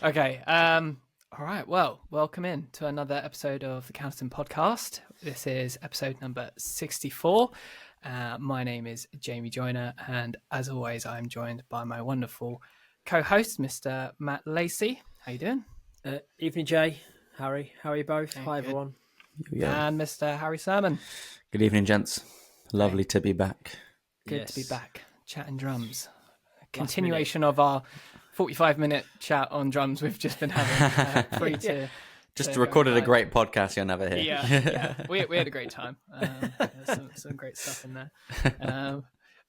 Okay. All right. Well, welcome in to another episode of the Counterton Podcast. This is episode number 64. My name is Jamie Joyner, and as always, I'm joined by my wonderful co-host, Mr. Matt Lacey. How you doing? Evening, Jay. Harry, how are you both? Okay, Hi, good. everyone. And Mr. Harry Sermon. Good evening, gents. Lovely to be back. Good to be back. Chatting drums. Continuation Of our 45-minute chat on drums we've just been having. Just recorded a great podcast you'll never hear. Yeah. We had a great time. Some great stuff in there.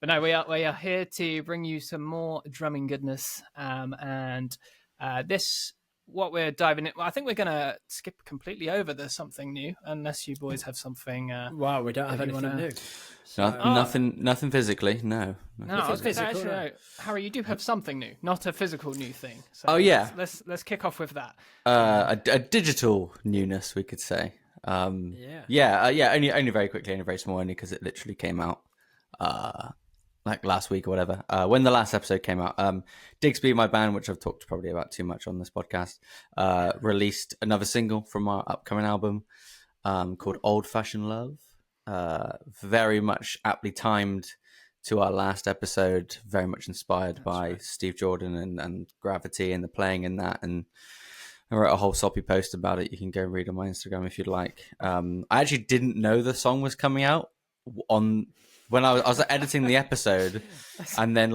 But no, we are here to bring you some more drumming goodness. And this, what we're diving in, I think we're going to skip completely over the something new, unless you boys have something. Wow, we don't have anything new. So, nothing physically, no. No, I was going to say, actually, no. Harry, you do have something new, not a physical new thing. So yeah. Let's kick off with that. A digital newness, we could say. Only very quickly, only very small, only because it literally came out like last week or whatever. When the last episode came out, Digsby, my band, which I've talked probably about too much on this podcast, released another single from our upcoming album called Old Fashioned Love. Very much aptly timed to our last episode, very much inspired by Steve Jordan and Gravity and the playing in that. And I wrote a whole soppy post about it. You can go read on my Instagram if you'd like. I actually didn't know the song was coming out when I was editing the episode, and then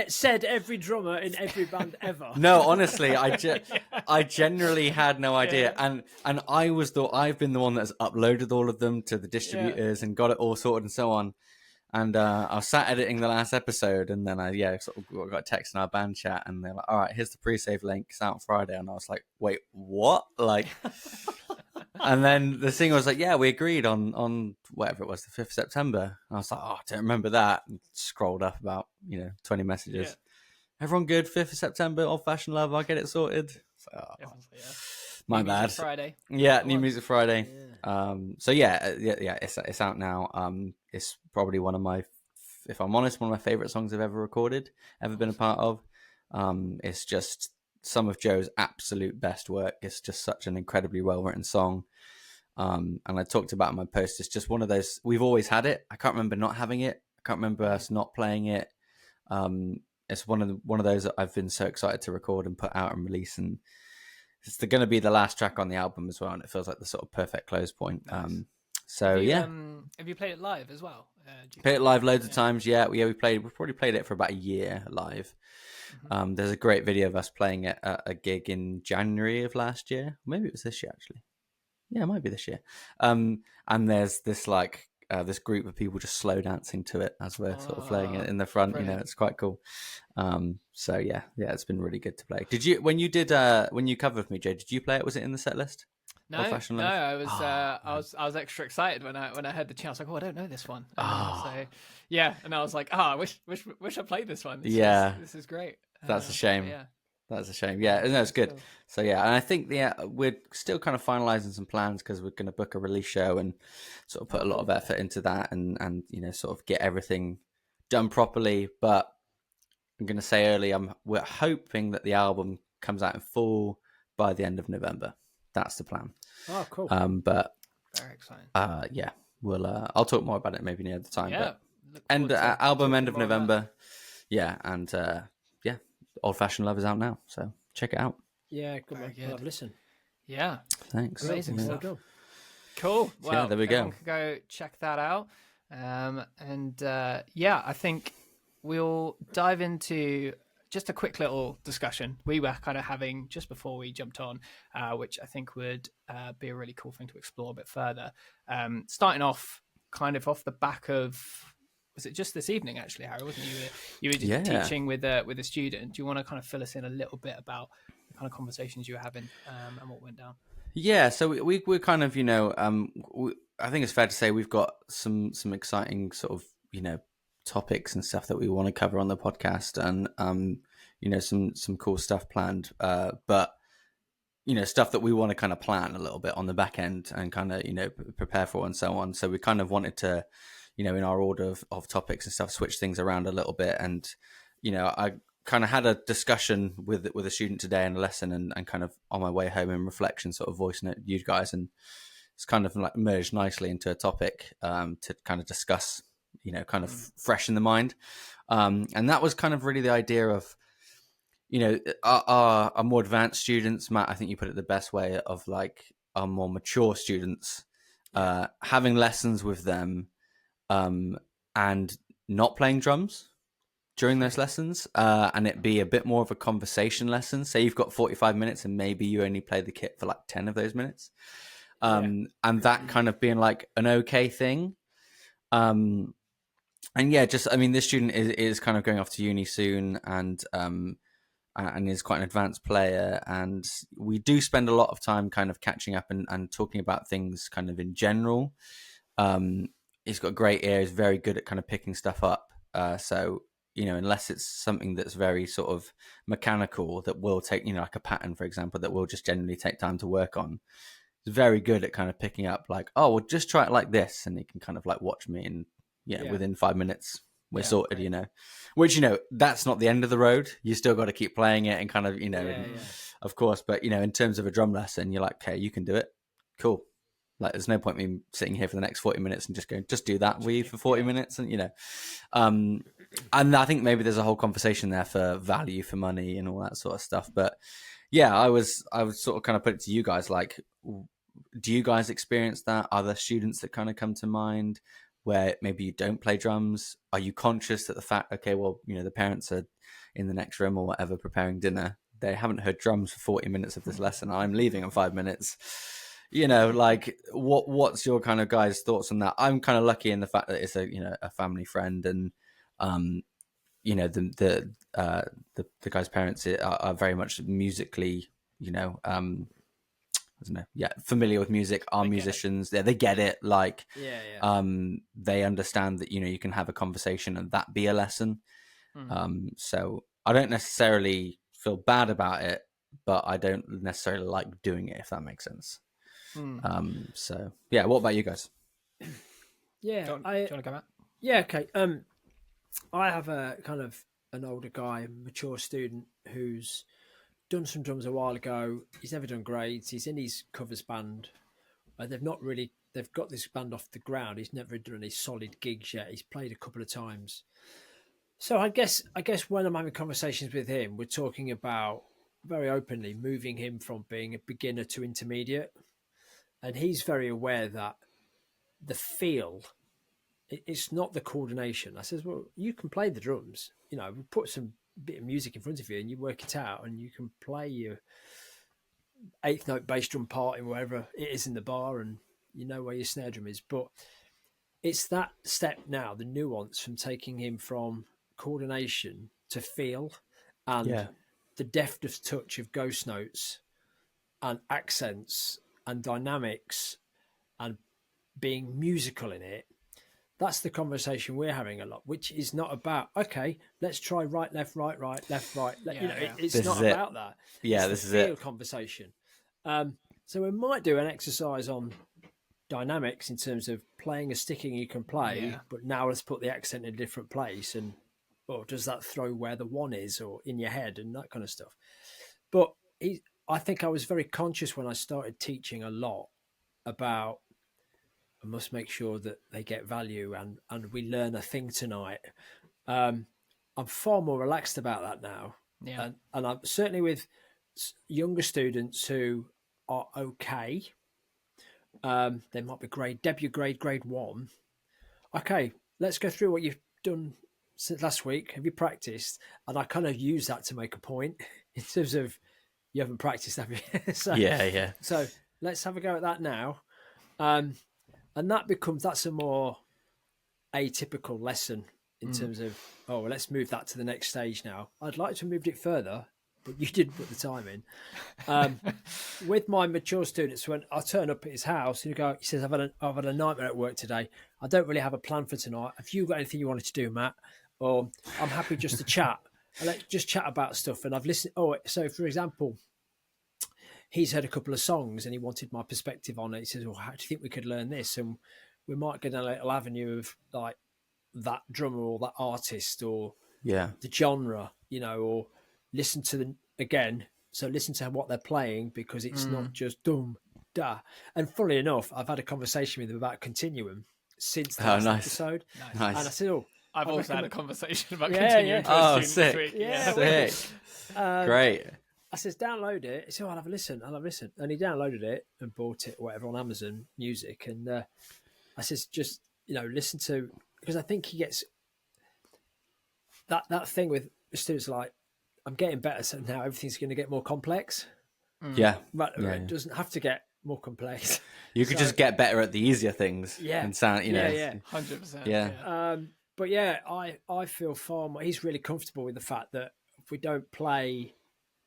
said every drummer in every band ever. No, honestly, I generally had no idea, and I've been the one that's uploaded all of them to the distributors and got it all sorted and so on. And I was sat editing the last episode, and then I sort of got a text in our band chat, and they're like, "All right, here's the pre-save link. It's out Friday." And I was like, "Wait, what?" Like. And then the singer was like, "Yeah, we agreed on whatever it was, the 5th of September." And I was like, "Oh, I don't remember that." And scrolled up about 20 messages. Yeah. Everyone good? 5th of September, Old Fashioned Love. I'll get it sorted. So, my bad. Music Friday. Yeah, New Music Friday. Yeah. It's out now. It's probably one of my, if I'm honest, one of my favorite songs I've ever recorded, ever been a part of. It's just some of Joe's absolute best work. It's just such an incredibly well-written song. And I talked about in my post, it's just one of those, we've always had it. I can't remember not having it. I can't remember us not playing it. It's one of those that I've been so excited to record and put out and release. And it's going to be the last track on the album as well. And it feels like the sort of perfect close point. Nice. Have you played it live as well? Played it live loads of times. Yeah. We probably played it for about a year live. Mm-hmm. There's a great video of us playing it at a gig in January of last year. Maybe it was this year, actually. Yeah, it might be this year. And there's this this group of people just slow dancing to it as we're sort of playing it in the front. Brilliant. It's quite cool. So yeah, it's been really good to play. Did you when you covered me, Jay? Did you play it? Was it in the set list? No. I was extra excited when I heard the tune. I was like, "Oh, I don't know this one." So yeah, and I was like, "I wish I played this one." This is great. That's a shame. Yeah. That's a shame. Yeah, no, it's good. Cool. So yeah, and I think we're still kind of finalizing some plans because we're going to book a release show and sort of put a lot of effort into that and sort of get everything done properly. But I'm going to say early, we're hoping that the album comes out in full by the end of November. That's the plan. Oh, cool. But very exciting. we'll I'll talk more about it maybe near the time. Yeah. But album end of November. Yeah, and Old Fashioned Love is out now, so check it out. Yeah, good one. I'll listen. Yeah. Thanks. Amazing stuff. Cool. Well, there we go. Can go check that out. I think we'll dive into just a quick little discussion we were kind of having just before we jumped on, which I think would be a really cool thing to explore a bit further. Starting off kind of off the back of, was it just this evening actually, Harry? Wasn't you were just teaching with a student? Do you want to kind of fill us in a little bit about the kind of conversations you were having and what went down? Yeah, so we're kind of I think it's fair to say we've got some exciting sort of topics and stuff that we want to cover on the podcast, and some cool stuff planned, but stuff that we want to kind of plan a little bit on the back end and kind of prepare for and so on. So we kind of wanted to in our order of topics and stuff, switch things around a little bit. And, kind of had a discussion with a student today in a lesson, and kind of on my way home in reflection, sort of voicing it to you guys, and it's kind of like merged nicely into a topic to kind of discuss, kind of fresh in the mind. And that was kind of really the idea of, our more advanced students, Matt, I think you put it the best way, of like our more mature students, having lessons with them, and not playing drums during those lessons, and it be a bit more of a conversation lesson. Say you've got 45 minutes and maybe you only play the kit for like 10 of those minutes. And that kind of being like an okay thing. And yeah, this student is kind of going off to uni soon, and is quite an advanced player. And we do spend a lot of time kind of catching up and talking about things kind of in general. He's got a great ear. He's very good at kind of picking stuff up. So, unless it's something that's very sort of mechanical that will take, like a pattern, for example, that will just generally take time to work on, he's very good at kind of picking up like, oh, well, just try it like this. And he can kind of like watch me, and within 5 minutes, we're sorted, right. Which, that's not the end of the road. You still got to keep playing it and kind of, of course. But, in terms of a drum lesson, you're like, okay, you can do it. Cool. Like, there's no point me sitting here for the next 40 minutes and just going, just do that with you for 40 minutes. And, and I think maybe there's a whole conversation there for value for money and all that sort of stuff. But yeah, I was sort of kind of put it to you guys, like, do you guys experience that? Are there students that kind of come to mind where maybe you don't play drums? Are you conscious that the fact, okay, well, the parents are in the next room or whatever preparing dinner. They haven't heard drums for 40 minutes of this lesson. I'm leaving in 5 minutes. Like what's your kind of guys' thoughts on that? I'm kind of lucky in the fact that it's a family friend, and the guy's parents are very much musically, I don't know, familiar with music, are musicians. They get it. Like, they understand that, you can have a conversation and that be a lesson. So I don't necessarily feel bad about it, but I don't necessarily like doing it, if that makes sense. So yeah, what about you guys? Yeah, do you want to come out? Yeah, okay. I have a kind of an older guy, mature student who's done some drums a while ago. He's never done grades. He's in his covers band. They've got this band off the ground. He's never done any solid gigs yet. He's played a couple of times. So I guess when I'm having conversations with him, we're talking about very openly moving him from being a beginner to intermediate. And he's very aware that the feel, it's not the coordination. I says, well, you can play the drums. We put some bit of music in front of you and you work it out, and you can play your 8th note bass drum part in wherever it is in the bar, and you know where your snare drum is. But it's that step now, the nuance from taking him from coordination to feel, and the depth of touch of ghost notes and accents and dynamics and being musical in it. That's the conversation we're having a lot, which is not about, okay, let's try right, left, right, left, right. It's this not about that. Yeah, it's this is feel it. Conversation. So we might do an exercise on dynamics in terms of playing a sticking you can play, but now let's put the accent in a different place, and does that throw where the one is or in your head and that kind of stuff. But I think I was very conscious when I started teaching a lot about, I must make sure that they get value and we learn a thing tonight. I'm far more relaxed about that now. Yeah. And I'm certainly with younger students who are okay. They might be debut grade 1. Okay, let's go through what you've done since last week. Have you practiced? And I kind of use that to make a point in terms of, you haven't practiced, have you? So let's have a go at that now. And that's a more atypical lesson in terms of, let's move that to the next stage now. I'd like to have moved it further, but you didn't put the time in. With my mature students, when I turn up at his house, he says, I've had a nightmare at work today. I don't really have a plan for tonight. Have you got anything you wanted to do, Matt? Or I'm happy just to chat. And let's just chat about stuff. And I've listened. So for example, he's heard a couple of songs and he wanted my perspective on it. He says, well, how do you think we could learn this? And we might get a little avenue of like that drummer or that artist or the genre. or listen to them again. So listen to what they're playing, because it's not just dum da. And funnily enough, I've had a conversation with them about Continuum since the last episode. Nice. And I said, I've also had a conversation about Yeah, Continuum yeah. to a student this week. Yeah, sick. Great. I says, download it. He said, I'll have a listen. And he downloaded it and bought it or whatever on Amazon Music. And I says, just, listen to, because I think he gets that thing with students like, I'm getting better, so now everything's going to get more complex. Yeah. But it doesn't have to get more complex. You could just get better at the easier things. Yeah. And sound, Yeah. 100%. Yeah. But yeah, I feel far more, he's really comfortable with the fact that if we don't play,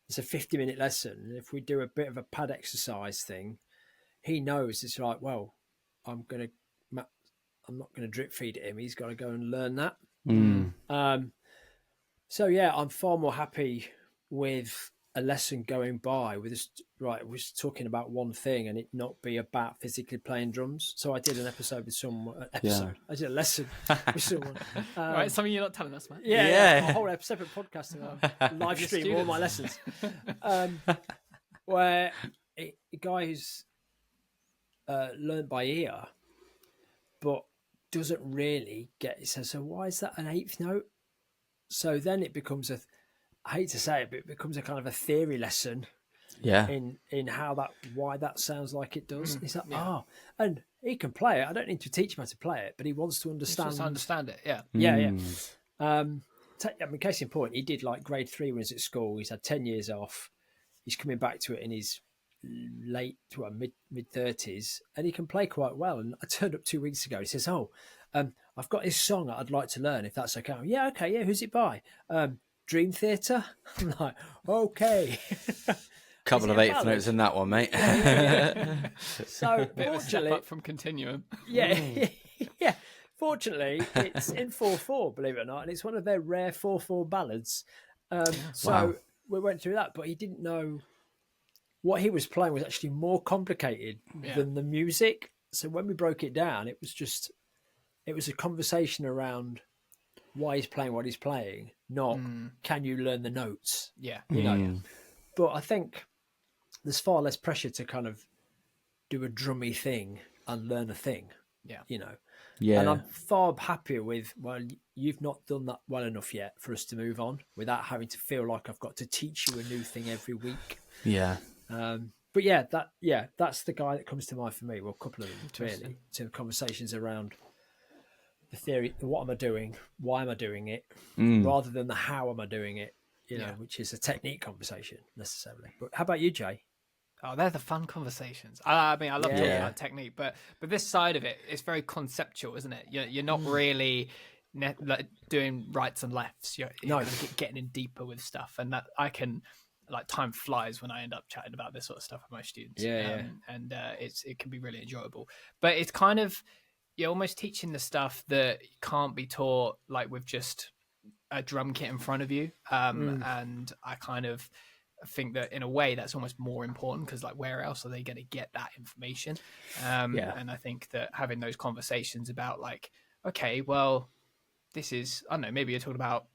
it's a 50-minute lesson. If we do a bit of a pad exercise thing, he knows it's like, well, I'm not going to drip feed him. He's got to go and learn that. So yeah, I'm far more happy with a lesson going by with this. Right, we're just talking about one thing and it not be about physically playing drums. So I did an episode with someone. I did a lesson with someone. Right, something you're not telling us, man. Yeah. A whole separate podcast about live stream all my lessons. Where a guy who's learned by ear, but doesn't really get it. So why is that an eighth note? So then it becomes I hate to say it, but it becomes a kind of a theory lesson. Yeah. In why that sounds like it does. He's like, and he can play it. I don't need to teach him how to play it, but he wants to understand. Just understand it. Yeah. Yeah. I mean, case in point, he did like grade 3 when he was at school. He's had 10 years off. He's coming back to it in his mid 30s, and he can play quite well. And I turned up 2 weeks ago. He says, I've got this song that I'd like to learn, if that's okay. Yeah, okay, yeah. Who's it by? Dream Theater. I'm like, okay. Couple of eighth notes in that one, mate. Yeah. So Bit of a step up from Continuum. Yeah. Fortunately, it's in 4/4, believe it or not, and it's one of their rare 4/4 ballads. So we went through that, but he didn't know what he was playing was actually more complicated than the music. So when we broke it down, it was a conversation around why he's playing what he's playing, not can you learn the notes? Yeah. But I think there's far less pressure to kind of do a drummy thing and learn a thing. Yeah. Yeah. And I'm far happier with, well, you've not done that well enough yet for us to move on without having to feel like I've got to teach you a new thing every week. Yeah. But that's the guy that comes to mind for me. Well, a couple of them really, to conversations around the theory, what am I doing? Why am I doing it? Rather than the how am I doing it, which is a technique conversation necessarily. But how about you, Jay? Oh, they're the fun conversations. I mean, I love talking about technique, but this side of it is very conceptual, isn't it? You're not really doing rights and lefts. You're getting in deeper with stuff, and that I can. Like, time flies when I end up chatting about this sort of stuff with my students. And it can be really enjoyable. But it's kind of, you're almost teaching the stuff that can't be taught like with just a drum kit in front of you. And I kind of think that in a way that's almost more important, because like where else are they going to get that information? And I think that having those conversations about like, okay, well, this is, I don't know, maybe you're talking about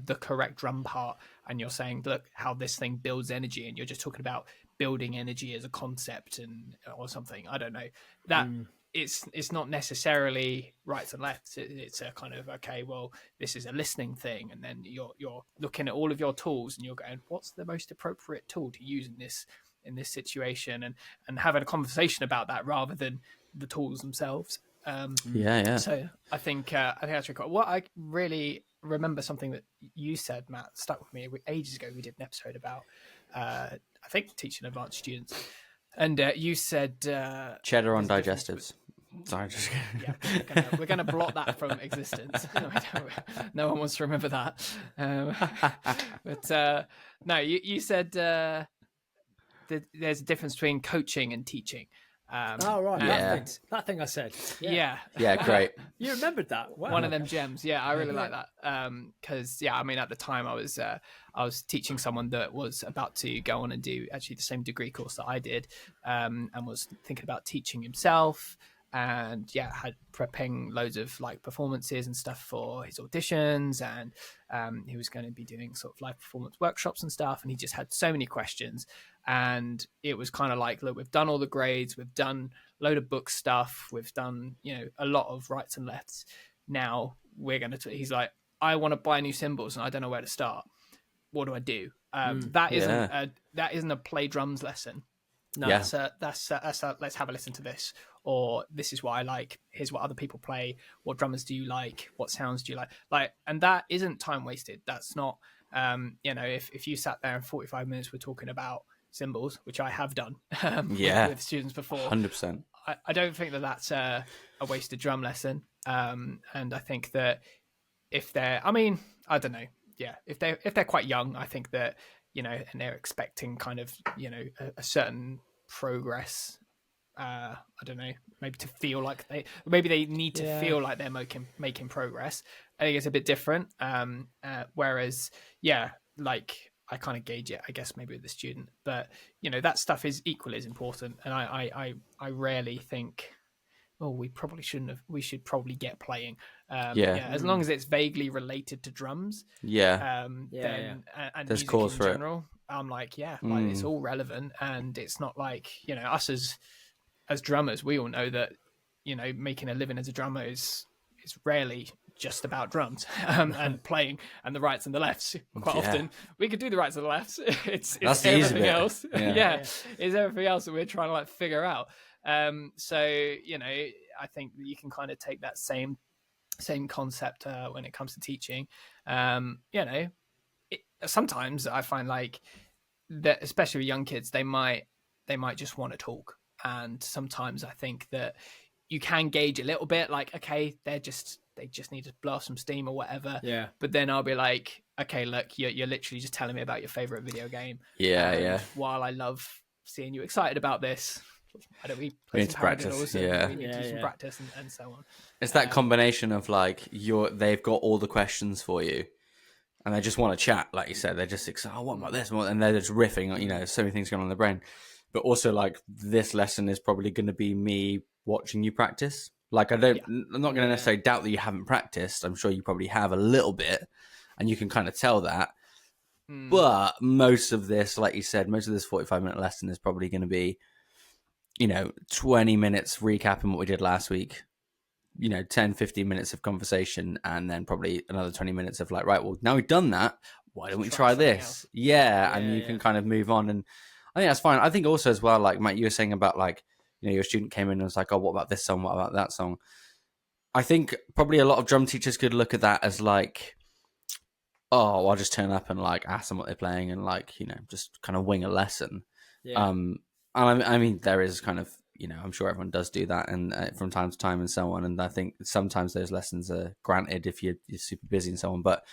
the correct drum part, and you're saying, look, how this thing builds energy, and you're just talking about building energy as a concept or something. I don't know that it's not necessarily rights and lefts. It's a kind of, okay, well, this is a listening thing, and then you're looking at all of your tools and you're going, what's the most appropriate tool to use in this situation, and having a conversation about that rather than the tools themselves. So I think that's really cool. What I really remember, something that you said, Matt, stuck with me ages ago. We did an episode about I think teaching advanced students, and you said cheddar on digestives. Sorry, just we're gonna blot that from existence. No one wants to remember that. But no, you said that there's a difference between coaching and teaching. Right. That thing I said. Yeah, great. You remembered that? Wow. One of them gems. Yeah, I really like that. Because I mean, at the time I was teaching someone that was about to go on and do actually the same degree course that I did, and was thinking about teaching himself. and had prepping loads of like performances and stuff for his auditions, and he was going to be doing sort of live performance workshops and stuff, and he just had so many questions. And it was kind of like, look, we've done all the grades, we've done a load of book stuff, we've done a lot of rights and lefts. Now we're going to he's like, I want to buy new cymbals and I don't know where to start. What do I do? That isn't a play drums lesson. No, that's let's have a listen to this, or this is what I like. Here's what other people play. What drummers do you like? What sounds do you like? And that isn't time wasted. That's not, if you sat there and 45 minutes were talking about cymbals, which I have done with students before, 100%. I don't think that that's a wasted drum lesson. And I think that if they're, I don't know, if they're quite young, I think that, and they're expecting kind of, a certain progress. I don't know, maybe to feel like they need to feel like they're making progress. I think it's a bit different. Whereas, like I kind of gauge it, I guess, maybe with the student, but that stuff is equally as important. And I rarely think, oh, we should probably get playing. As long as it's vaguely related to drums. Then and there's music cause in for general, it. I'm like, like it's all relevant, and it's not like, us as drummers, we all know that, making a living as a drummer is rarely just about drums and playing and the rights and the lefts. Quite often we could do the rights and the lefts. It's everything else. It's everything else that we're trying to like figure out. So I think you can kind of take that same concept when it comes to teaching. Sometimes I find like that, especially with young kids, they might just want to talk, and sometimes I think that you can gauge a little bit, like, okay, they just need to blow off some steam or whatever. But then I'll be like, okay, look, you're literally just telling me about your favorite video game. While I love seeing you excited about this, why don't we play some practice? We need to do some practice and so on. It's that combination of like they've got all the questions for you, and they just want to chat, like you said. They're just excited. Oh, what about this? And they're just riffing. So many things going on in their brain. But also, like, this lesson is probably going to be me watching you practice. Like, I'm not going to necessarily doubt that you haven't practiced. I'm sure you probably have a little bit, and you can kind of tell that. But most of this, like you said, most of this 45-minute lesson is probably going to be, 20 minutes recapping what we did last week, 10, 15 minutes of conversation, and then probably another 20 minutes of like, right, well, now we've done that, why don't we try this? And you can kind of move on. And I think that's fine. I think also as well, like Matt, you were saying about like, your student came in and was like, oh, what about this song? What about that song? I think probably a lot of drum teachers could look at that as like, oh, I'll just turn up and like ask them what they're playing and like, just kind of wing a lesson. I mean, there is kind of, I'm sure everyone does do that and from time to time and so on. And I think sometimes those lessons are granted if you're super busy and so on. But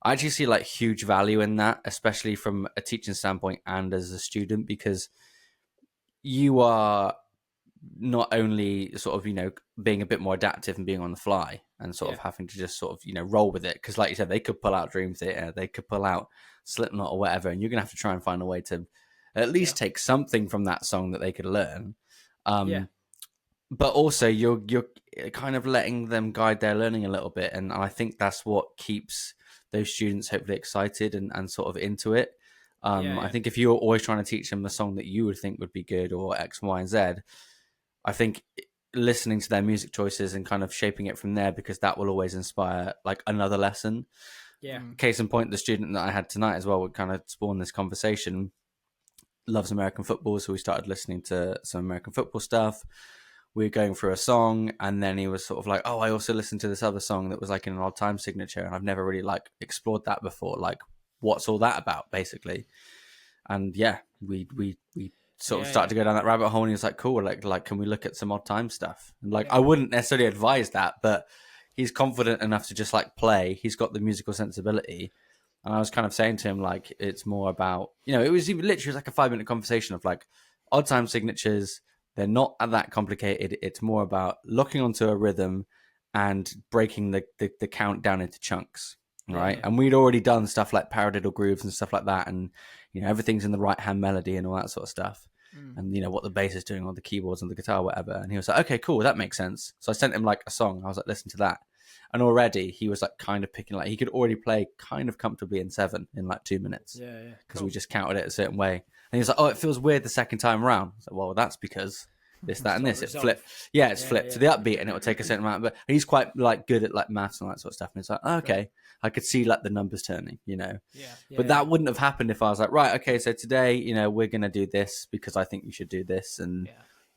I actually see like huge value in that, especially from a teaching standpoint and as a student, because you are not only sort of, being a bit more adaptive and being on the fly and sort of having to just sort of, roll with it. Because like you said, they could pull out Dream Theater, they could pull out Slipknot or whatever, and you're going to have to try and find a way to at least take something from that song that they could learn. But also you're kind of letting them guide their learning a little bit. And I think that's what keeps those students hopefully excited and sort of into it. I think if you're always trying to teach them the song that you would think would be good or X, Y, and Z, I think listening to their music choices and kind of shaping it from there, because that will always inspire like another lesson. Case in point, the student that I had tonight as well would kind of spawn this conversation. Loves American football, so we started listening to some American football stuff. We were going through a song, and then he was sort of like, oh, I also listened to this other song that was like in an odd time signature, and I've never really like explored that before. Like, what's all that about, basically? And we sort of started to go down that rabbit hole, and he was like, cool, like can we look at some odd time stuff? And like, I wouldn't necessarily advise that, but he's confident enough to just like play. He's got the musical sensibility. And I was kind of saying to him, like, it's more about, it was even literally like a 5-minute conversation of like odd time signatures. They're not that complicated. It's more about locking onto a rhythm and breaking the count down into chunks, right? And we'd already done stuff like paradiddle grooves and stuff like that. And, everything's in the right hand melody and all that sort of stuff. and what the bass is doing on the keyboards and the guitar, whatever. And he was like, okay, cool, that makes sense. So I sent him like a song. I was like, listen to that. And already he was like kind of picking, like he could already play kind of comfortably in 7 in like 2 minutes. Yeah, because we just counted it a certain way. And he was like, oh, it feels weird the second time around. I was like, well, that's because this, that, and this. It flipped. Yeah, it's flipped to the upbeat, and it will take a certain amount. But he's quite like good at like maths and that sort of stuff. And it's like, oh, okay, I could see like the numbers turning, But that wouldn't have happened if I was like, right, okay, so today, we're gonna do this because I think you should do this, and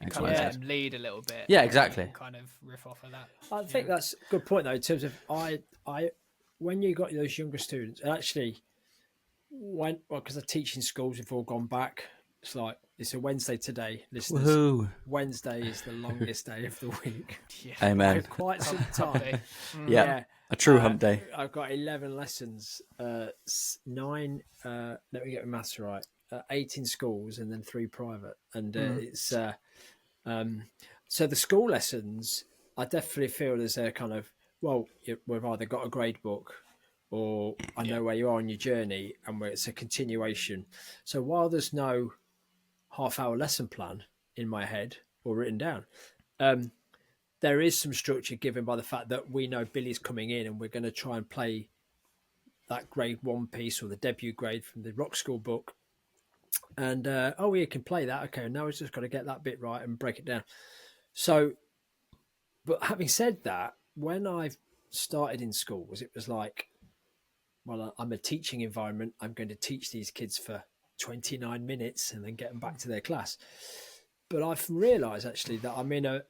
kind of let him lead a little bit. Yeah, exactly. Kind of riff off of that. I think that's a good point though, in terms of I when you got those younger students, actually, because I teach in schools, we've all gone back. It's like it's a Wednesday today, listeners. Woohoo. Wednesday is the longest day of the week. Amen. For quite some time. Yeah. A true hump day. I've got 11 lessons, 9. Let me get my maths right. 8 in schools and then 3 private, and it's so the school lessons. I definitely feel there's a kind of we've either got a grade book, or I know where you are on your journey, and where it's a continuation. So while there's no half-hour lesson plan in my head or written down, there is some structure given by the fact that we know Billy's coming in, and we're going to try and play that grade 1 piece or the debut grade from the rock school book. And we can play that. Okay, now we've just got to get that bit right and break it down. So, but having said that, when I've started in schools, it was like, well, I'm a teaching environment. I'm going to teach these kids for 29 minutes and then get them back to their class. But I've realised actually that I'm in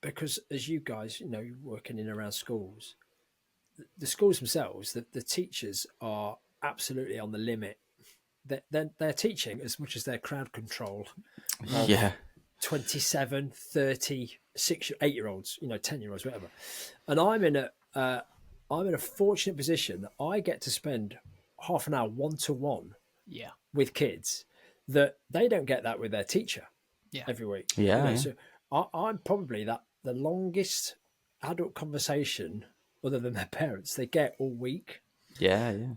because as you guys, working in and around schools, the schools themselves, the teachers are absolutely on the limit. They're teaching as much as their crowd control. 27, 30, 6, 8-year-olds, 10-year-olds, whatever. And I'm in a fortunate position that I get to spend half an hour one-to-one with kids that they don't get that with their teacher every week. So I'm probably the longest adult conversation other than their parents they get all week.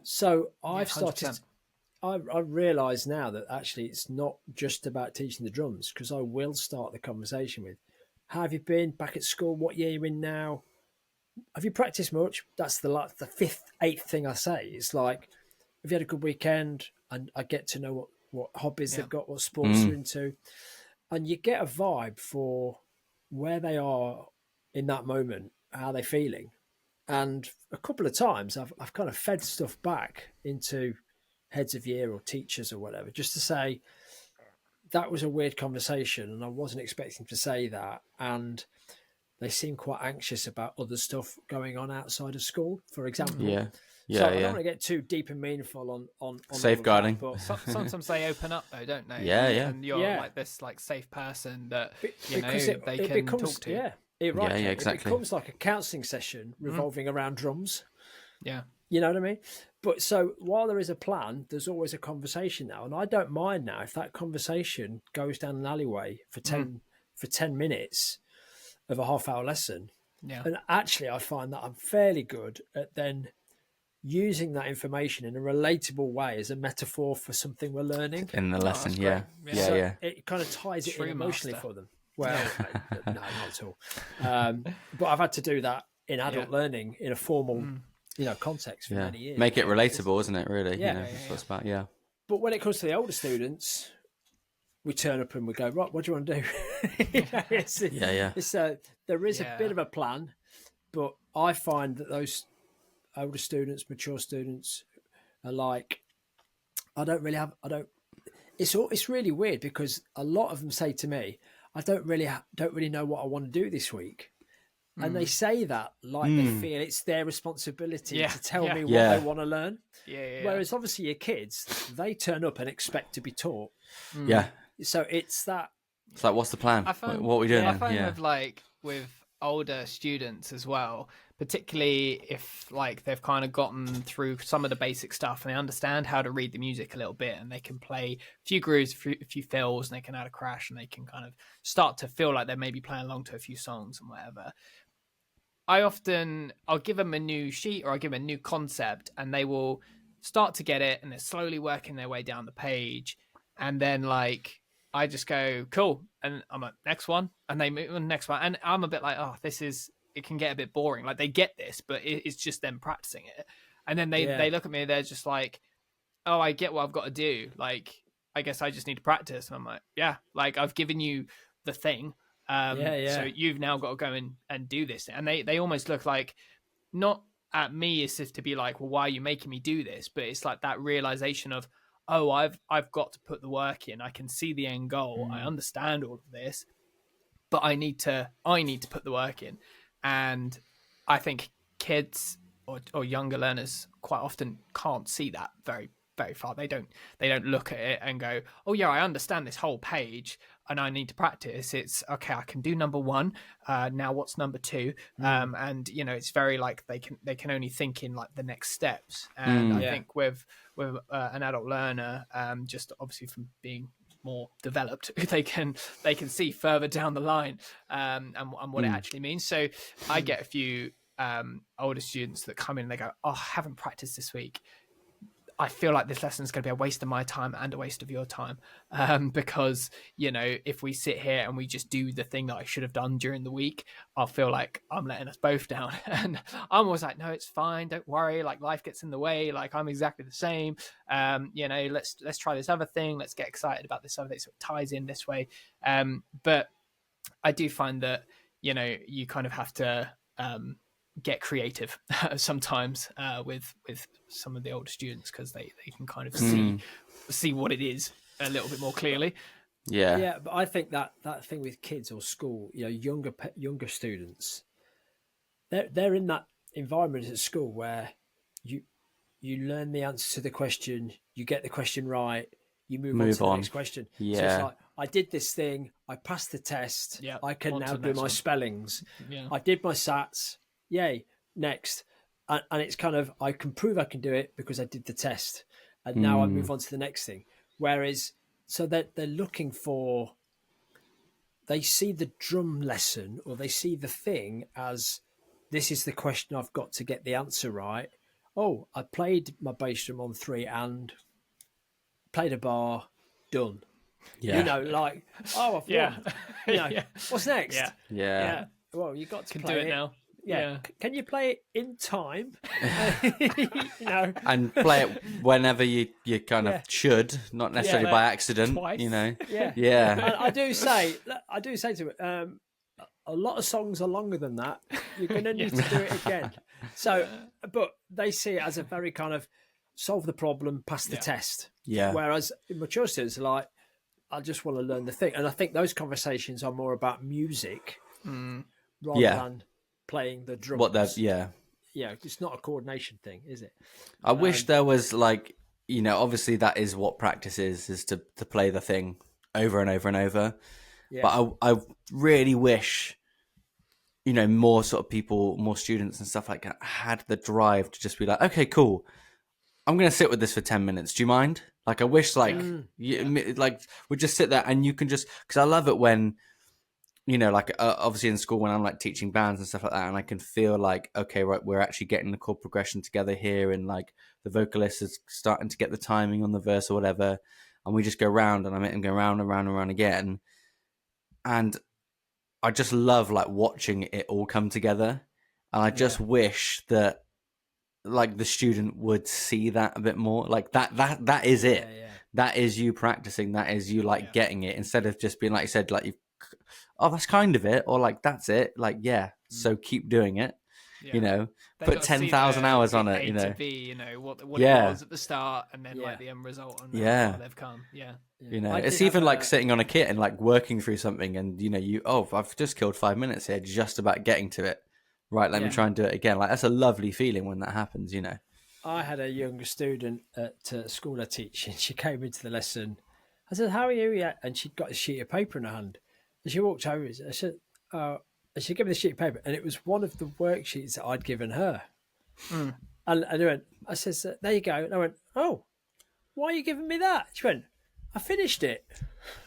So I've started. I realise now that actually it's not just about teaching the drums, because I will start the conversation with, how have you been back at school? What year are you in now? Have you practiced much? That's the 5th, 8th thing I say. It's like, have you had a good weekend? And I get to know what hobbies they've got, what sports they're into. And you get a vibe for where they are in that moment, how they're feeling. And a couple of times I've kind of fed stuff back into heads of year or teachers or whatever, just to say that was a weird conversation and I wasn't expecting to say that, and they seem quite anxious about other stuff going on outside of school, for example. So I don't want to get too deep and meaningful on safeguarding, but sometimes they open up though, don't they? And you're like this like safe person that they can talk to. It becomes like a counselling session revolving around drums. You know what I mean? But so while there is a plan, there's always a conversation now. And I don't mind now if that conversation goes down an alleyway for 10 minutes of a half-hour lesson. And actually, I find that I'm fairly good at then using that information in a relatable way as a metaphor for something we're learning. In the lesson, It kind of ties it in emotionally for them. Well, no, not at all. But I've had to do that in adult learning in a formal... context for many years. Make it relatable, isn't it, really? That's what it's about, But when it comes to the older students, we turn up and we go, right, what do you want to do? There is a bit of a plan, but I find that those older students, mature students are like, it's really weird because a lot of them say to me, I don't really know what I want to do this week. And they say that like they feel it's their responsibility to tell me what they want to learn. Whereas obviously your kids, they turn up and expect to be taught. So it's that. It's like, what's the plan? What are we doing? I find with older students as well, particularly if like they've kind of gotten through some of the basic stuff and they understand how to read the music a little bit, and they can play a few grooves, a few fills, and they can add a crash, and they can kind of start to feel like they're maybe playing along to a few songs and whatever. I'll give them a new sheet or I'll give them a new concept, and they will start to get it, and they're slowly working their way down the page. And then like I just go, cool. And I'm like, next one. And they move on the next one. And I'm a bit like, oh, it can get a bit boring. Like they get this, but it's just them practicing it. And then they look at me, they're just like, oh, I get what I've got to do. Like, I guess I just need to practice. And I'm like, yeah, like I've given you the thing. So you've now got to go and do this. And they almost look like, not at me as if to be like, well, why are you making me do this? But it's like that realization of, oh, I've got to put the work in. I can see the end goal. I understand all of this, but I need to put the work in. And I think kids or younger learners quite often can't see that very, very far. They don't look at it and go, oh yeah, I understand this whole page and I need to practice. It's okay, I can do number one. Now what's number two? And it's very like they can only think in like the next steps. And I think with an adult learner, just obviously from being more developed, they can see further down the line and what it actually means. So I get a few older students that come in and they go, oh, I haven't practiced this week. I feel like this lesson is going to be a waste of my time and a waste of your time, because if we sit here and we just do the thing that I should have done during the week, I'll feel like I'm letting us both down. And I'm always like, no, it's fine, don't worry. Like life gets in the way. Like I'm exactly the same. Let's try this other thing. Let's get excited about this other thing so it ties in this way. But I do find that you kind of have to get creative sometimes with some of the older students, because they can kind of see what it is a little bit more clearly. Yeah, but I think that thing with kids or school, younger students, they're in that environment at school where you learn the answer to the question, you get the question right, you move on to the next question. So it's like, I did this thing, I passed the test, I can now do my spellings, I did my SATs, yay, next. And it's kind of, I can prove I can do it because I did the test. And now I move on to the next thing. Whereas, so they're looking for, they see the drum lesson or they see the thing as, this is the question I've got to get the answer right. Oh, I played my bass drum on 3 and played a bar, done. Yeah. Like, oh, I've won. What's next? Yeah. Well, you got to can play do it now. Yeah. Can you play it in time? And play it whenever you kind of should, not necessarily by accident. Twice. Yeah. And I do say to it, a lot of songs are longer than that. You're going to need to do it again. So, but they see it as a very kind of solve the problem, pass the test. Yeah. Whereas mature students are like, I just want to learn the thing. And I think those conversations are more about music rather than playing the drums. Yeah, it's not a coordination thing, is it? I wish there was like, obviously that is what practice is to play the thing over and over and over. Yeah. But I really wish, more sort of people, more students and stuff like that had the drive to just be like, okay, cool, I'm going to sit with this for 10 minutes. Do you mind? Like, I wish like we just sit there and you can just, because I love it when, obviously in school when I'm like teaching bands and stuff like that, and I can feel like, okay, right, we're actually getting the chord progression together here, and like the vocalist is starting to get the timing on the verse or whatever, and we just go round and I make them go round and round and round again, and I just love like watching it all come together, and I just wish that like the student would see that a bit more, like that is it. That is you practicing, that is you like getting it, instead of just being like you said, like you've, oh, that's kind of it, or like that's it, like so keep doing it. Put 10,000 hours on it. To B, what it was at the start, and then like the end result, and how they've come. It's even like sitting on a kit and like working through something, and I've just killed 5 minutes here, just about getting to it. Right, let me try and do it again. Like that's a lovely feeling when that happens. I had a younger student at school I teach, and she came into the lesson. I said, "How are you yet?" And she'd got a sheet of paper in her hand. And she walked over. I said, and she gave me the sheet of paper, and it was one of the worksheets that I'd given her. And I said, "There you go." And I went, "Oh, why are you giving me that?" She went, "I finished it."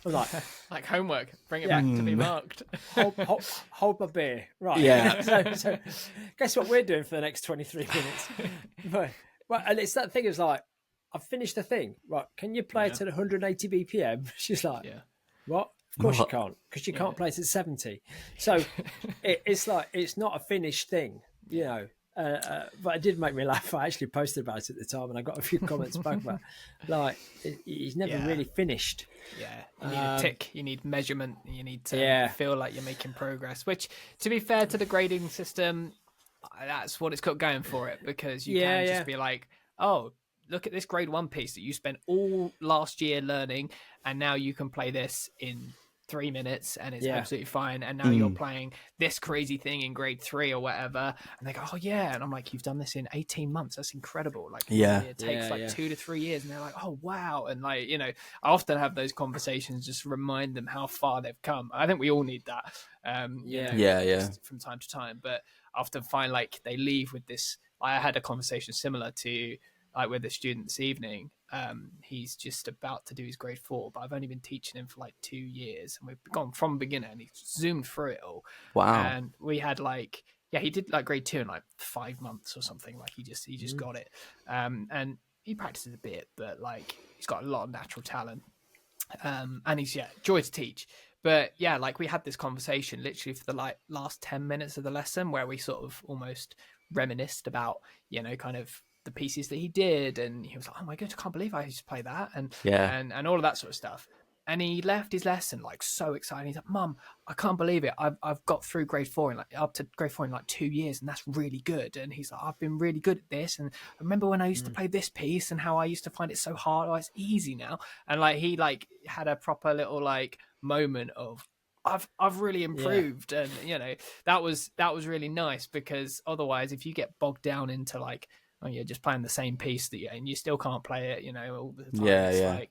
I was like, like homework. Bring it back to be marked. hold my beer, right? Yeah. So, guess what we're doing for the next 23 minutes? Right, and it's that thing. Is like, I've finished the thing. Right? Can you play it at 180 BPM? She's like, What? Of course What? you can't, because you can't play it at 70. So it's like, it's not a finished thing, you know. But it did make me laugh. I actually posted about it at the time, and I got a few comments back about, like, he's never really finished. Yeah, you need a tick, you need measurement, you need to feel like you're making progress. Which, to be fair to the grading system, that's what it's got going for it, because you can just be like, oh, look at this grade 1 piece that you spent all last year learning, and now you can play this in 3 minutes and it's absolutely fine. And now you're playing this crazy thing in grade 3 or whatever, and they go, oh yeah, and I'm like, you've done this in 18 months, that's incredible. Like, it takes 2 to 3 years, and they're like, oh wow. And like, you know, I often have those conversations, just remind them how far they've come. I think we all need that, from time to time. But I often find like they leave with this. I had a conversation similar to like with a student this evening. He's just about to do his grade 4, but I've only been teaching him for like 2 years, and we've gone from beginner, and he's zoomed through it all. Wow. And we had like, he did like grade 2 in like 5 months or something. Like he just got it. And he practices a bit, but like he's got a lot of natural talent. And he's joy to teach. But yeah, like we had this conversation literally for the like last 10 minutes of the lesson, where we sort of almost reminisced about, you know, kind of the pieces that he did, and he was like, oh my god, I can't believe I used to play that, and all of that sort of stuff. And he left his lesson like so excited. He's like, Mum, I can't believe it, I've got through grade 4 in like up to grade 4 in like 2 years, and that's really good. And he's like, I've been really good at this, and I remember when I used to play this piece and how I used to find it so hard. Oh, it's easy now. And like he like had a proper little like moment of, I've really improved. And you know, that was really nice, because otherwise if you get bogged down into like, oh, you're just playing the same piece and you still can't play it, you know, all the time. Like,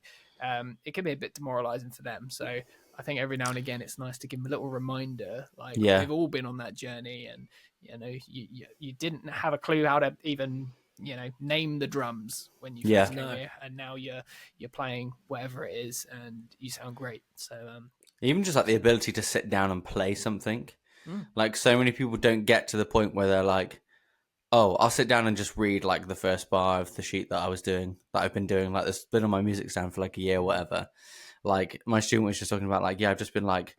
it can be a bit demoralizing for them. So I think every now and again it's nice to give them a little reminder. Like, we've all been on that journey, and you know, you didn't have a clue how to even, you know, name the drums when you first came here, and now you're playing whatever it is, and you sound great. So even just like the ability to sit down and play something, like so many people don't get to the point where they're like, oh, I'll sit down and just read like the first bar of the sheet that I've been doing, like this been on my music stand for like a year or whatever. Like my student was just talking about like, I've just been like,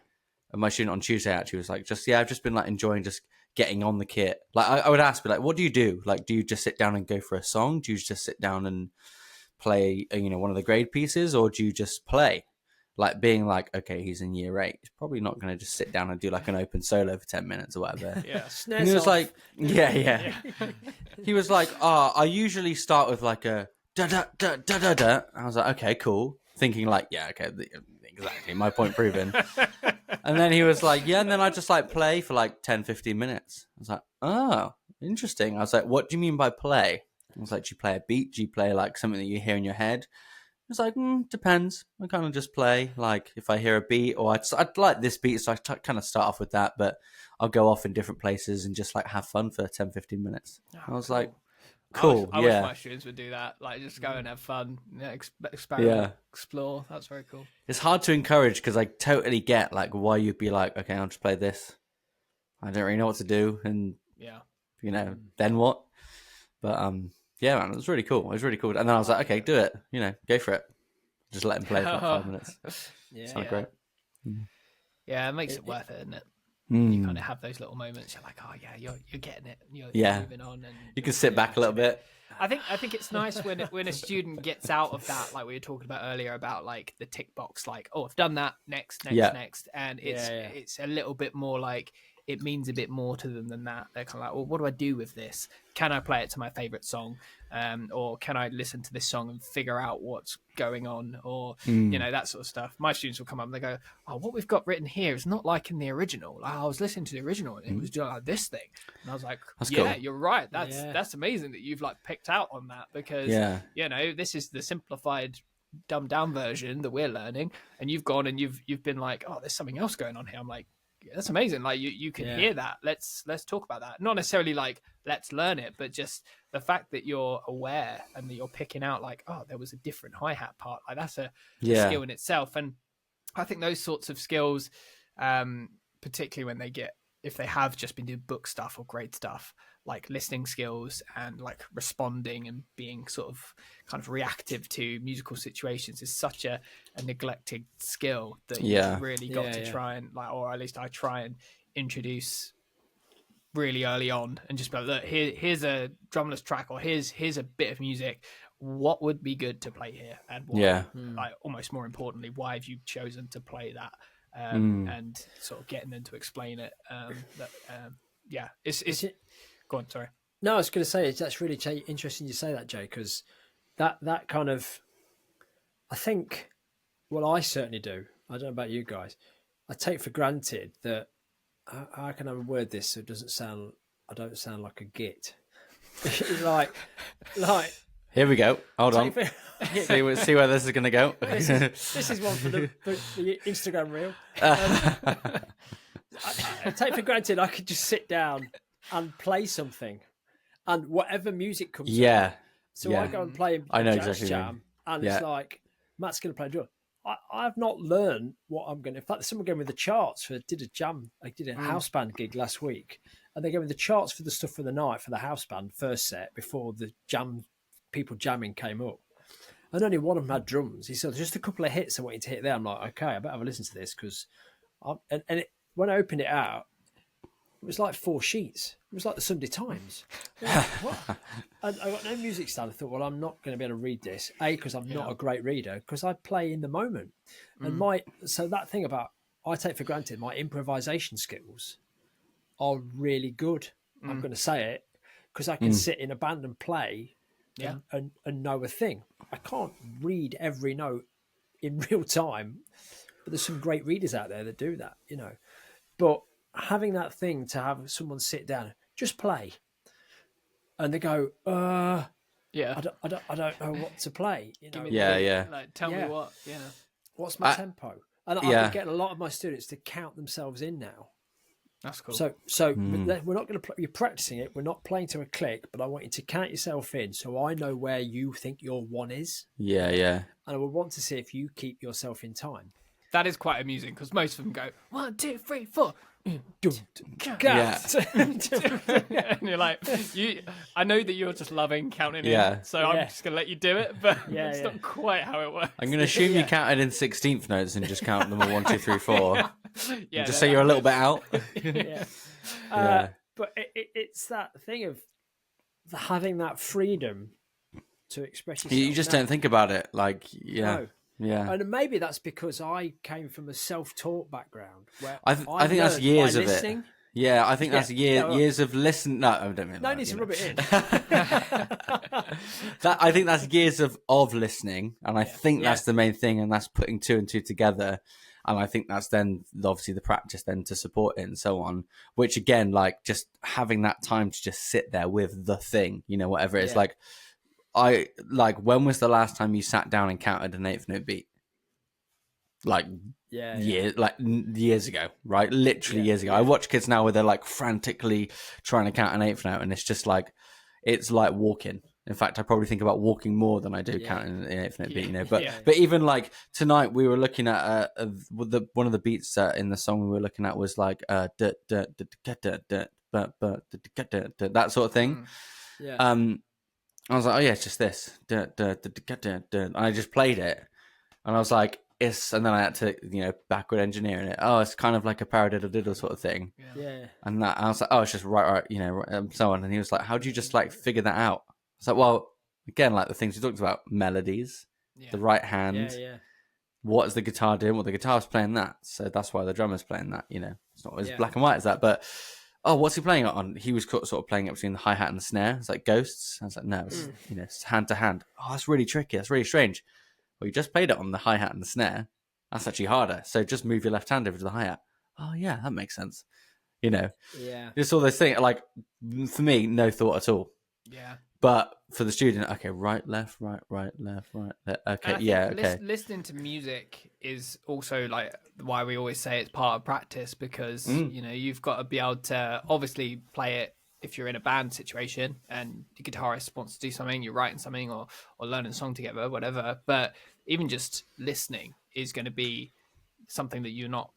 my student on Tuesday actually was like, I've just been like enjoying just getting on the kit. Like I would ask, like, what do you do? Like, do you just sit down and go for a song? Do you just sit down and play, you know, one of the grade pieces, or do you just play? Like being like, okay, he's in year 8. He's probably not going to just sit down and do like an open solo for 10 minutes or whatever. And he was like, he was like, I usually start with like a da da da da da da. I was like, okay, cool. Thinking like, exactly, my point proven. And then he was like, and then I just like play for like 10, 15 minutes. I was like, oh, interesting. I was like, what do you mean by play? I was like, do you play a beat? Do you play like something that you hear in your head? It's like, depends. I kind of just play. Like, if I hear a beat, or I'd like this beat, so I kind of start off with that, but I'll go off in different places and just like have fun for 10, 15 minutes. I was like, cool. I wish my students would do that. Like, just go and have fun, experiment, explore. That's very cool. It's hard to encourage, because I totally get like why you'd be like, okay, I'll just play this. I don't really know what to do, and you know, then what? But yeah, man, it was really cool. It was really cool. And then I was like, okay, do it. You know, go for it. Just let him play for like 5 minutes. It's not great. Yeah, it makes it worth it, isn't it? You kind of have those little moments. You're like, oh yeah, you're getting it. You're moving on, and you can sit back a little bit. I think it's nice when a student gets out of that, like we were talking about earlier, about like the tick box, like, oh, I've done that, next, and it's a little bit more like, it means a bit more to them than that. They're kind of like, well, what do I do with this? Can I play it to my favorite song? Or can I listen to this song and figure out what's going on? Or, you know, that sort of stuff. My students will come up and they go, oh, what we've got written here is not like in the original. Like, I was listening to the original and it was just like this thing. And I was like, cool. You're right. That's amazing that you've like picked out on that, because, you know, this is the simplified, dumbed down version that we're learning. And you've gone and you've been like, oh, there's something else going on here. I'm like, that's amazing. Like you can hear that. Let's talk about that. Not necessarily like let's learn it, but just the fact that you're aware and that you're picking out like, oh, there was a different hi-hat part. Like that's a skill in itself. And I think those sorts of skills, particularly when if they have just been doing book stuff or grade stuff, like listening skills and like responding and being sort of kind of reactive to musical situations is such a neglected skill that you've really got to try and like, or at least I try and introduce really early on and just be like, look, here's a drumless track, or here's a bit of music. What would be good to play here, and why? Like, almost more importantly, why have you chosen to play that? And sort of getting them to explain it. It's go on, sorry. No, I was going to say that's really interesting you say that, Jay, because that kind of, I think, well, I certainly do. I don't know about you guys. I take for granted that how can I word this so it doesn't sound, I don't sound like a git. like. Here we go. Hold on. See where this is going to go. This is one for the Instagram reel. I take for granted I could just sit down and play something, and whatever music comes on. So I go and play a jazz jam, and it's like, Matt's going to play a drum. I've not learned what I'm going to... In fact, someone gave me the charts I did a house band gig last week, and they gave me the charts for the stuff for the night for the house band first set before the people jamming came up. And only one of them had drums. He said, just a couple of hits I want you to hit there. I'm like, okay, I better have a listen to this, because... when I opened it out, it was like 4 sheets. It was like the Sunday Times. Like, what? And I got no music stand. I thought, well, I'm not going to be able to read this. A, because I'm not a great reader, because I play in the moment. And so that thing about, I take for granted, my improvisation skills are really good. I'm going to say it, because I can sit in a band and play and know a thing. I can't read every note in real time, but there's some great readers out there that do that, you know. But having that thing to have someone sit down, just play, and they go, I don't know what to play. You know? Like, tell me what. Yeah. What's my tempo? And I've been getting a lot of my students to count themselves in now. That's cool. So we're not going to. You're practicing it. We're not playing to a click, but I want you to count yourself in, so I know where you think your one is. Yeah. And I would want to see if you keep yourself in time. That is quite amusing, because most of them go 1, 2, 3, 4. And you're like, I know that you're just loving counting in, so I'm just gonna let you do it, but it's not quite how it works. I'm gonna assume you counted in 16th notes and just count them all 1, 2, 3, 4. Yeah, just so you're a little bit out. But it's that thing of having that freedom to express yourself. You just don't think about it, like No. Yeah, and maybe that's because I came from a self-taught background. Where I think that's years of listening. it. Yeah, I think that's years of listen. No, I don't mean no that. Need to rub it in. I think that's years of listening, and I think that's the main thing, and that's putting 2 and 2 together. And I think that's then obviously the practice then to support it and so on. Which again, like just having that time to just sit there with the thing, you know, whatever it is. When was the last time you sat down and counted an 8th note beat? Years ago, right? Literally years ago. I watch kids now where they're like frantically trying to count an 8th note, and it's just like, it's like walking. In fact, I probably think about walking more than I do counting an 8th note beat, you know. But even like tonight, we were looking at one of the beats in the song we were looking at was like that sort of thing. I was like, oh yeah, it's just this. And I just played it, and I was like, and then I had to, backward engineer in it. Oh, it's kind of like a paradiddle diddle sort of thing. Yeah. And I was like, oh, it's just right, so on. And he was like, how do you just like figure that out? I was like, well, again, like the things we talked about, melodies, the right hand. Yeah. What is the guitar doing? Well, the guitar's playing that, so that's why the drummer's playing that. It's not as black and white as that, but. Oh, what's he playing it on? He was sort of playing it between the hi-hat and the snare. It's like Ghosts. I was like, no, it's hand to hand. Oh, that's really tricky. That's really strange. Well, you just played it on the hi-hat and the snare. That's actually harder. So just move your left hand over to the hi-hat. Oh, yeah, that makes sense. Yeah. Just all those things. Like, for me, no thought at all. Yeah. But for the student, okay, right, left, right, left. Okay, okay. Listening to music is also like why we always say it's part of practice, because you've got to be able to obviously play it if you're in a band situation and the guitarist wants to do something, you're writing something or learning a song together, whatever. But even just listening is going to be something that you're not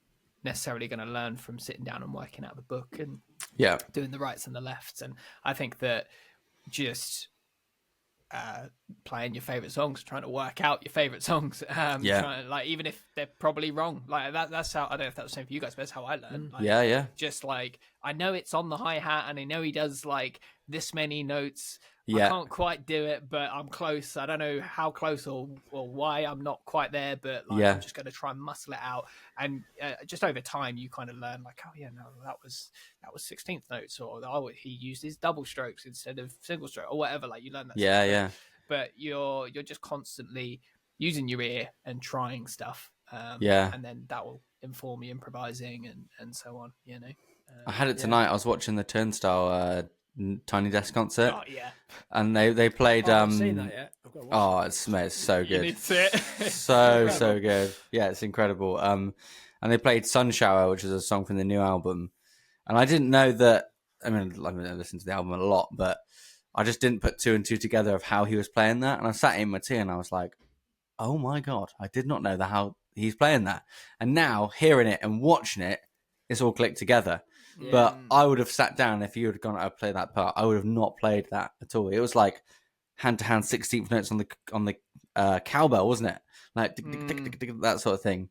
necessarily going to learn from sitting down and working out the book and Yeah. doing the rights and the lefts. And I think that just playing your favorite songs, trying to work out your favorite songs, trying, like, even if they're probably wrong, like that's how, I don't know if that's the same for you guys, but that's how I learned. Like, just like, I know it's on the hi-hat and I know he does like this many notes. I can't quite do it, but I'm close. I don't know how close or why I'm not quite there, but like, I'm just going to try and muscle it out. And just over time, you kind of learn like, oh yeah, no, that was 16th notes, or he used his double strokes instead of single stroke, or whatever. Like, you learn that. Yeah. But you're just constantly using your ear and trying stuff. And then that will inform you improvising and so on. You know. I had it tonight. I was watching the Turnstile Tiny Desk concert. Oh yeah. And they played. I haven't seen that yet. I've got to watch it's so good. You need to see it. so good. Yeah, it's incredible. And they played Sun Shower, which is a song from the new album. And I didn't know that. I mean, I listened to the album a lot, but I just didn't put two and two together of how he was playing that. And I sat in my tea and I was like, oh my God, I did not know how he's playing that. And now hearing it and watching it, it's all clicked together. Yeah. But I would have sat down if you had gone to play that part. I would have not played that at all. It was like hand to hand 16th notes on the cowbell, wasn't it? Like that sort of thing.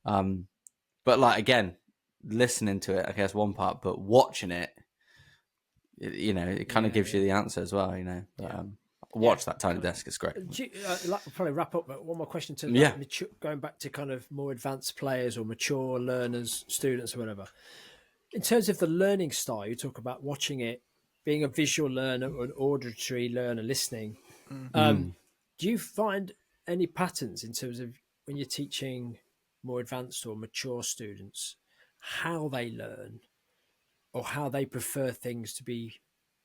But like, again, listening to it, okay, that's one part. But watching it, you know, it kind of gives you the answer as well. You know. But, watch that Tiny Desk; it's great. I'll probably wrap up, but one more question to going back to kind of more advanced players or mature learners, students, or whatever. In terms of the learning style, you talk about watching it, being a visual learner or an auditory learner, listening. Do you find any patterns in terms of when you're teaching more advanced or mature students, how they learn or how they prefer things to be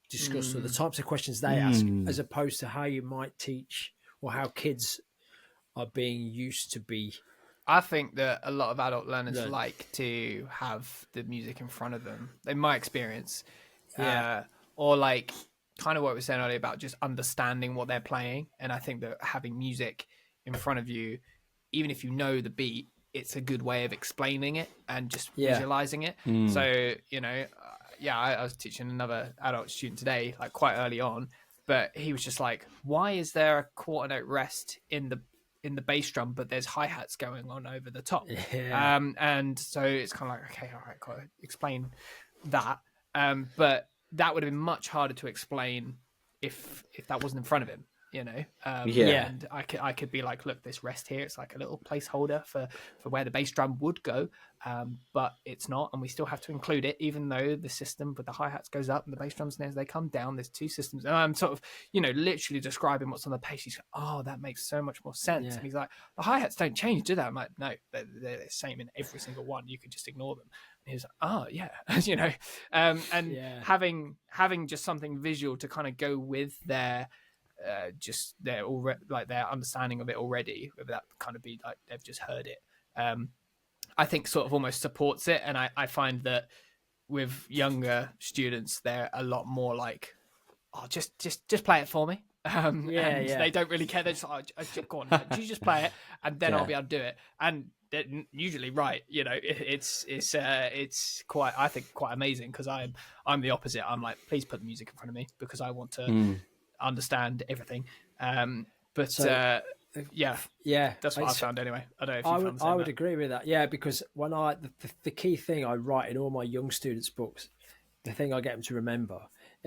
discussed, or the types of questions they ask, as opposed to how you might teach or how kids are being used to be? I think that a lot of adult learners like to have the music in front of them, in my experience. Or like kind of what we were saying earlier about just understanding what they're playing. And I think that having music in front of you, even if you know the beat, it's a good way of explaining it and just visualizing it. So, you know, I was teaching another adult student today, like quite early on, but he was just like, why is there a quarter note rest in the bass drum, but there's hi-hats going on over the top? And so it's kind of like, okay, all right, got to explain that. But that would have been much harder to explain if that wasn't in front of him, you know? And I could be like, look, this rest here, it's like a little placeholder for where the bass drum would go, but it's not, and we still have to include it, even though the system with the hi-hats goes up and the bass drums, as they come down, there's two systems. And I'm sort of, you know, literally describing what's on the page. He's like, oh, that makes so much more sense. And he's like, the hi-hats don't change, do they? I'm like, no, they're the same in every single one. You could just ignore them. And he was like, oh, yeah, you know, having just something visual to kind of go with their their understanding of it already, whether that kind of be like they've just heard it, I think sort of almost supports it. And I find that with younger students, they're a lot more like, oh, just play it for me. They don't really care. They're just like, oh, go on, you just play it, and then I'll be able to do it. And they're usually right. You know, it's quite, I think, quite amazing, because I'm the opposite. I'm like, please put the music in front of me, because I want to understand everything. That's what I found anyway. I don't know if I would agree with that. Yeah, because when the key thing I write in all my young students' books, the thing I get them to remember,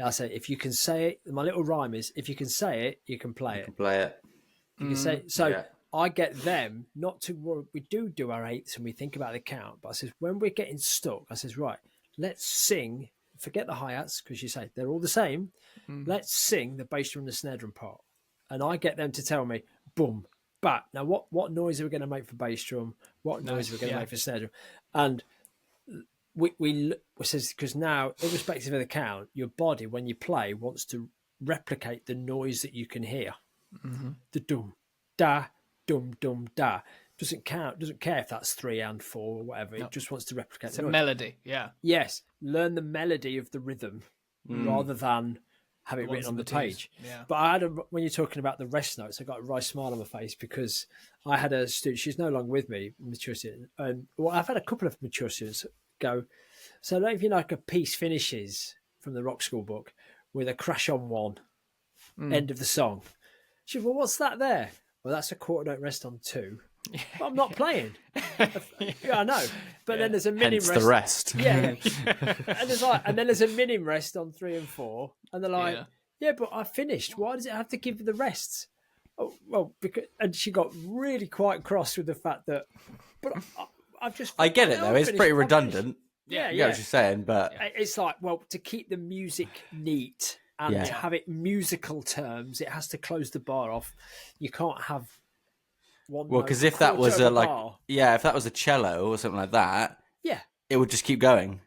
I say, if you can say it, my little rhyme is, if you can say it, you can play it. You can say it. So I get them not to worry. We do our eighths and we think about the count, but I says, when we're getting stuck, I says, right, let's sing. Forget the hi-hats, because you say they're all the same. Let's sing the bass drum and the snare drum part. And I get them to tell me, boom, bat. Now, what noise are we going to make for bass drum? What noise are we going to make for snare drum? And we says, because now, irrespective of the count, your body, when you play, wants to replicate the noise that you can hear. The dum, da, dum, dum, da. Doesn't care if that's 3 and 4 or whatever. It just wants to replicate the melody. Yeah. Yes. Learn the melody of the rhythm rather than have it written on the twos. page. Yeah. But I had when you're talking about the rest notes, I got a wry smile on my face because I had a student. She's no longer with me, mature student. Well, I've had a couple of mature students go. So, I don't know if you like a piece finishes from the Rock School book with a crash on one end of the song. She said, well, what's that there? Well, that's a quarter note rest on 2. But I'm not playing. Yeah, I know. But then there's a minim Hence rest. the rest. Yeah. And then there's a minim rest on 3 and 4. And they're like, yeah, but I finished. Why does it have to give the rests? Oh, well, because, and she got really quite cross with the fact that, but I've just. I get it though. It's pretty redundant. Yeah, I get what you're saying, but it's like, well, to keep the music neat and to have it musical terms, it has to close the bar off. You can't have one. Well, because if that was if that was a cello or something like that, it would just keep going.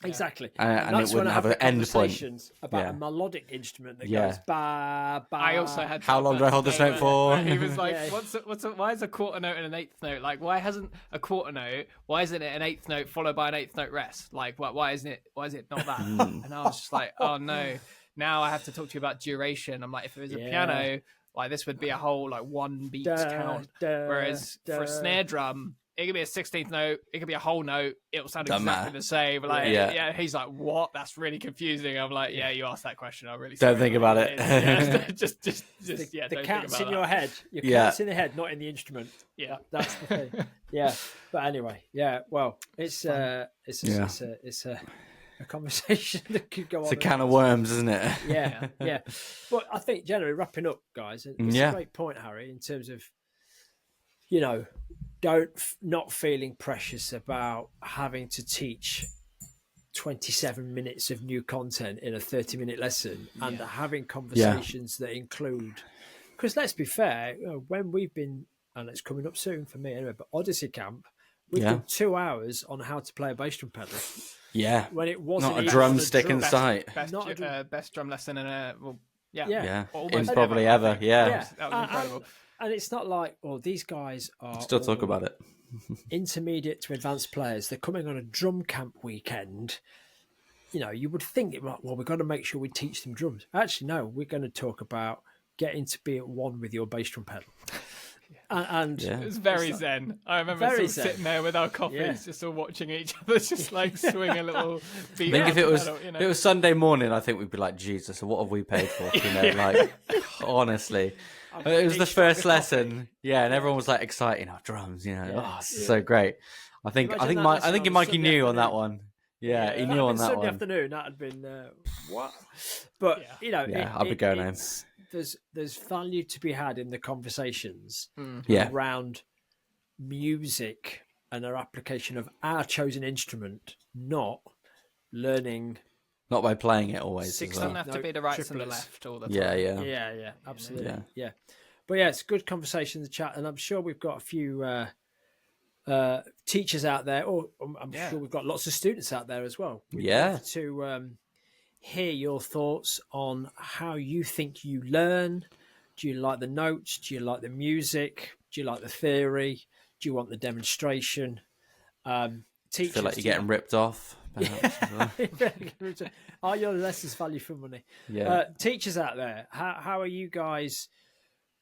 Exactly, and it wouldn't have an end point. About a melodic instrument that goes ba ba. I also had. How long do I hold this note for? He was like, why is a quarter note and an eighth note? Like, why hasn't a quarter note? Why isn't it an eighth note followed by an eighth note rest? Like, why isn't it? Why is it not that? And I was just like, oh no. Now I have to talk to you about duration. I'm like, if it was a piano, like this would be a whole like 1 beat count. Whereas for a snare drum, it could be a 16th note. It could be a whole note. It'll sound exactly the same. Like, he's like, what? That's really confusing. I'm like, yeah, you asked that question. I really don't think about it. Just the cat's in your head. Your cat's in the head, not in the instrument. Yeah, that's the thing. Yeah, but anyway, well, it's a conversation that could go on. It's a can of worms, isn't it? Yeah. But I think generally wrapping up, guys, it's a great point, Harry, in terms of, not feeling precious about having to teach 27 minutes of new content in a 30-minute lesson and having conversations that include, because let's be fair, when we've been, and it's coming up soon for me anyway, but Odyssey Camp, we've done 2 hours on how to play a bass drum pedal. Yeah. When it wasn't not a drumstick in sight. Best drum lesson in a, in probably ever. Yeah. That was incredible. And it's not like, these guys are still talk about it. Intermediate to advanced players. They're coming on a drum camp weekend. You would think, we've got to make sure we teach them drums. Actually, no, we're going to talk about getting to be at one with your bass drum pedal. And it was very zen. I remember sitting there with our coffees, just all watching each other, just like swing a little beat. I think if it was Sunday morning, I think we'd be like, Jesus, what have we paid for? Like honestly. It was the first lesson, and everyone was like excited. Drums, so great. I think Mikey knew on that one. Yeah, he knew on that Sunday one. Afternoon, that had been what? But I'll be going home. There's value to be had in the conversations around music and our application of our chosen instrument, not learning. Not by playing it always. Six doesn't have to be the right and the left all the time. Yeah, absolutely. Yeah. But it's a good conversation in the chat, and I'm sure we've got a few teachers out there, or I'm sure we've got lots of students out there as well. We'd love to hear your thoughts on how you think you learn. Do you like the notes? Do you like the music? Do you like the theory? Do you want the demonstration? Teachers, feel like you're getting ripped off. Are your lessons value for money? Teachers out there, how are you guys?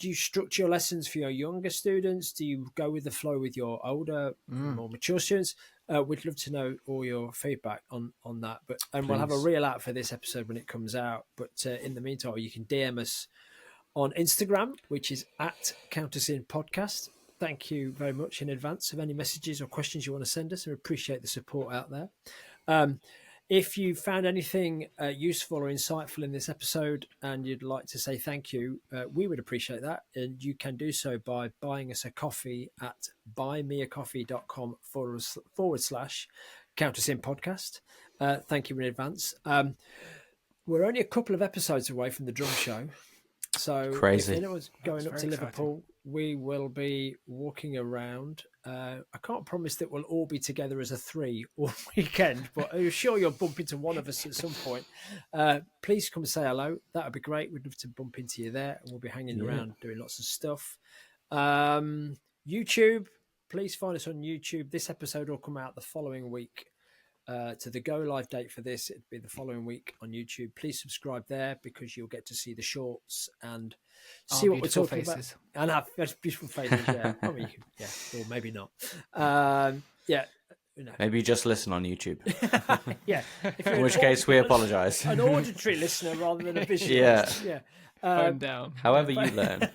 Do you structure your lessons for your younger students? Do you go with the flow with your older, more mature students? We'd love to know all your feedback on that. We'll have a reel out for this episode when it comes out. But in the meantime, you can DM us on Instagram, which is at Count Us In Podcast. Thank you very much in advance of any messages or questions you want to send us. We appreciate the support out there. If you found anything useful or insightful in this episode and you'd like to say thank you, we would appreciate that. And you can do so by buying us a coffee at buymeacoffee.com/Count Us In Podcast. Thank you in advance. We're only a couple of episodes away from the drum show. So crazy. If anyone's going up to Liverpool, we will be walking around. I can't promise that we'll all be together as a 3 all weekend, but I'm sure you'll bump into one of us at some point. Please come say hello. That would be great. We'd love to bump into you there, and we'll be hanging around doing lots of stuff. YouTube, please find us on YouTube. This episode will come out the following week. to the go live date for this. It'd be the following week on YouTube. Please subscribe there because you'll get to see the shorts and see what we're talking faces. about. And have beautiful faces, yeah. I mean, or maybe not. Yeah. Maybe just listen on YouTube. Yeah. In which case, we apologise. An auditory listener rather than a visual. Yeah. Phone down. However you learn.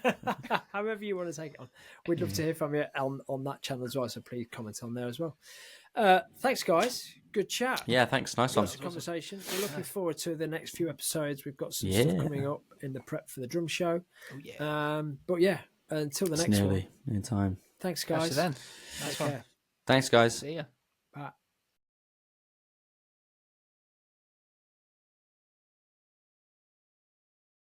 However you want to take it on. We'd love to hear from you on that channel as well, so please comment on there as well. Thanks, guys. Good chat. Yeah, thanks. Nice one. Conversation. We're looking forward to the next few episodes. We've got some stuff coming up in the prep for the drum show. Oh, yeah. But yeah, until the next one. In time. Thanks, guys. Catch you then. Nice one. Thanks, guys. See ya.